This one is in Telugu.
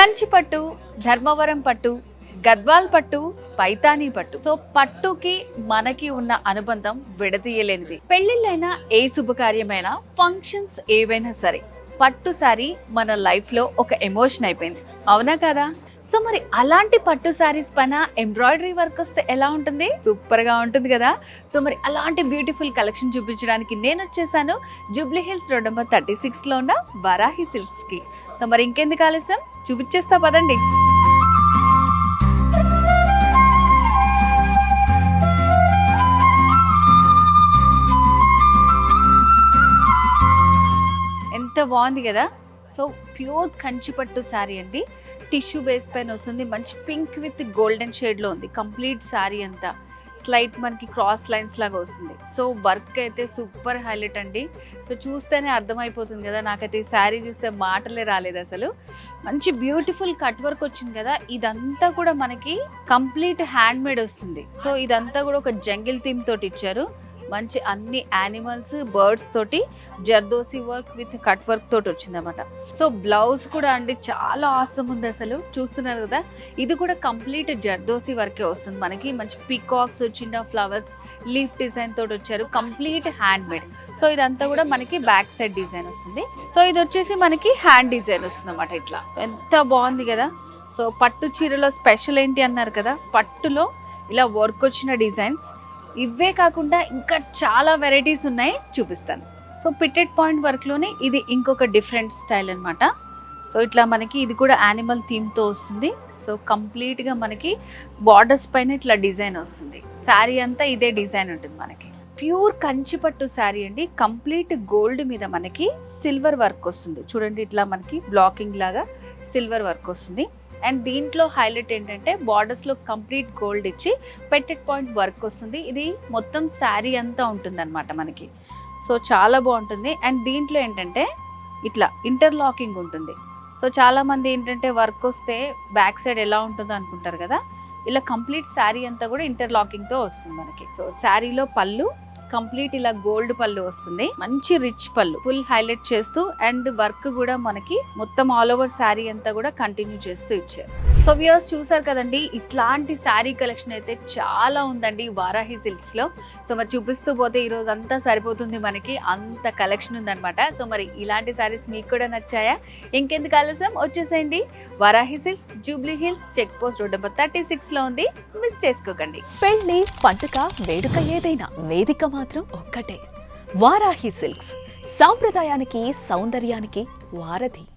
కంచి పట్టు, ధర్మవరం పట్టు, గద్వాల్ పట్టు, పైతానీ పట్టు. సో పట్టుకి మనకి ఉన్న అనుబంధం విడదీయలేనిది. పెళ్లిళ్ళైనా ఏ శుభకార్యమైనా ఫంక్షన్స్ ఏవైనా సరే పట్టు సారీ మన లైఫ్ లో ఒక ఎమోషన్ అయిపోయింది, అవునా కదా? సో మరి అలాంటి పట్టు సారీస్ పైన ఎంబ్రాయిడరీ వర్క్ వస్తే ఎలా ఉంటుంది? సూపర్ గా ఉంటుంది కదా. సో మరి అలాంటి బ్యూటిఫుల్ కలెక్షన్ చూపించడానికి నేను వచ్చేసాను జూబ్లీ హిల్స్ రోడ్ నెంబర్ 36 లో ఉన్న వరాహి సిల్క్స్ కి. సో మరి ఇంకెందుకు ఆలస్యం, చూపించేస్తా పదండి. ఎంత బాగుంది కదా. సో ప్యూర్ కంచిపట్టు శారీ అండి, టిష్యూ బేస్ పైన వస్తుంది. మంచి పింక్ విత్ గోల్డెన్ షేడ్ లో ఉంది కంప్లీట్ శారీ అంతా. స్లైట్ మనకి క్రాస్ లైన్స్ లాగా వస్తుంది. సో వర్క్ అయితే సూపర్ హైలైట్ అండి. సో చూస్తేనే అర్థమైపోతుంది కదా, నాకైతే ఈ శారీ చూస్తే మాటలే రాలేదు అసలు. మంచి బ్యూటిఫుల్ కట్ వర్క్ వచ్చింది కదా. ఇదంతా కూడా మనకి కంప్లీట్ హ్యాండ్ మేడ్ వస్తుంది. సో ఇదంతా కూడా ఒక జంగిల్ థీమ్ తోటి ఇచ్చారు. మంచి అన్ని యానిమల్స్, బర్డ్స్ తోటి zardozi work with cut work తోటి వచ్చిందన్నమాట. సో బ్లౌజ్ కూడా అండి చాలా ఆసమ్ ఉంది అసలు, చూస్తున్నారు కదా. ఇది కూడా కంప్లీట్ జర్దోసి వర్కే వస్తుంది మనకి. మంచి పీకాక్స్, చిన్న ఫ్లవర్స్, లీఫ్ డిజైన్ తోటి వచ్చారు, కంప్లీట్ హ్యాండ్ మేడ్. సో ఇదంతా కూడా మనకి బ్యాక్ సైడ్ డిజైన్ వస్తుంది. సో ఇది వచ్చేసి మనకి హ్యాండ్ డిజైన్ వస్తుంది అన్నమాట. ఇట్లా ఎంత బాగుంది కదా. సో పట్టు చీరలో స్పెషల్ ఏంటి అన్నారు కదా, పట్టులో ఇలా వర్క్ వచ్చిన డిజైన్స్. ఇవే కాకుండా ఇంకా చాలా వెరైటీస్ ఉన్నాయి, చూపిస్తాను. సో పిట్టెడ్ పాయింట్ వర్క్లోనే ఇది ఇంకొక డిఫరెంట్ స్టైల్ అనమాట. సో ఇట్లా మనకి ఇది కూడా యానిమల్ థీమ్తో వస్తుంది. సో కంప్లీట్గా మనకి బార్డర్స్ పైన ఇట్లా డిజైన్ వస్తుంది. శారీ అంతా ఇదే డిజైన్ ఉంటుంది మనకి. ప్యూర్ కంచిపట్టు శారీ అండి, కంప్లీట్ గోల్డ్ మీద మనకి సిల్వర్ వర్క్ వస్తుంది. చూడండి ఇట్లా మనకి బ్లాకింగ్ లాగా సిల్వర్ వర్క్ వస్తుంది. అండ్ దీంట్లో హైలైట్ ఏంటంటే బార్డర్స్లో కంప్లీట్ గోల్డ్ ఇచ్చి పెట్టెడ్ పాయింట్ వర్క్ వస్తుంది. ఇది మొత్తం శారీ అంతా ఉంటుంది అనమాట మనకి. సో చాలా బాగుంటుంది. అండ్ దీంట్లో ఏంటంటే ఇట్లా ఇంటర్లాకింగ్ ఉంటుంది. సో చాలామంది ఏంటంటే వర్క్ వస్తే బ్యాక్ సైడ్ ఎలా ఉంటుందో అనుకుంటారు కదా, ఇలా కంప్లీట్ శారీ అంతా కూడా ఇంటర్లాకింగ్తో వస్తుంది మనకి. సో శారీలో పళ్ళు కంప్లీట్ ఇలా గోల్డ్ పళ్ళు వస్తుంది, మంచి రిచ్ పళ్ళు ఫుల్ హైలైట్ చేస్తూ. అండ్ వర్క్ కూడా మనకి మొత్తం ఆల్ ఓవర్ శారీ అంతా కూడా కంటిన్యూ చేస్తూ ఇచ్చారు. సో వ్యూవర్స్ చూసారు కదండి, ఇట్లాంటి శారీ కలెక్షన్ అయితే చాలా ఉందండి వారాహి సిల్క్స్ లో. సో మరి చూపిస్తూ పోతే ఈ రోజు అంతా సరిపోతుంది మనకి, అంత కలెక్షన్ ఉందన్నమాట. సో మరి ఇలాంటి శారీస్ మీకు కూడా నచ్చాయా? ఇంకెందుకు ఆలస్యం, వచ్చేసేయండి. Varahi silks, Jubilee Hills, check post road number 36 లో ఉంది, మిస్ చేసుకోకండి. పెళ్లి, పండుగ, వేడుక ఏదైనా వేదిక మాత్రం ఒక్కటే. వారాహి సిల్క్స్, సాంప్రదాయానికి సౌందర్యానికి వారధి.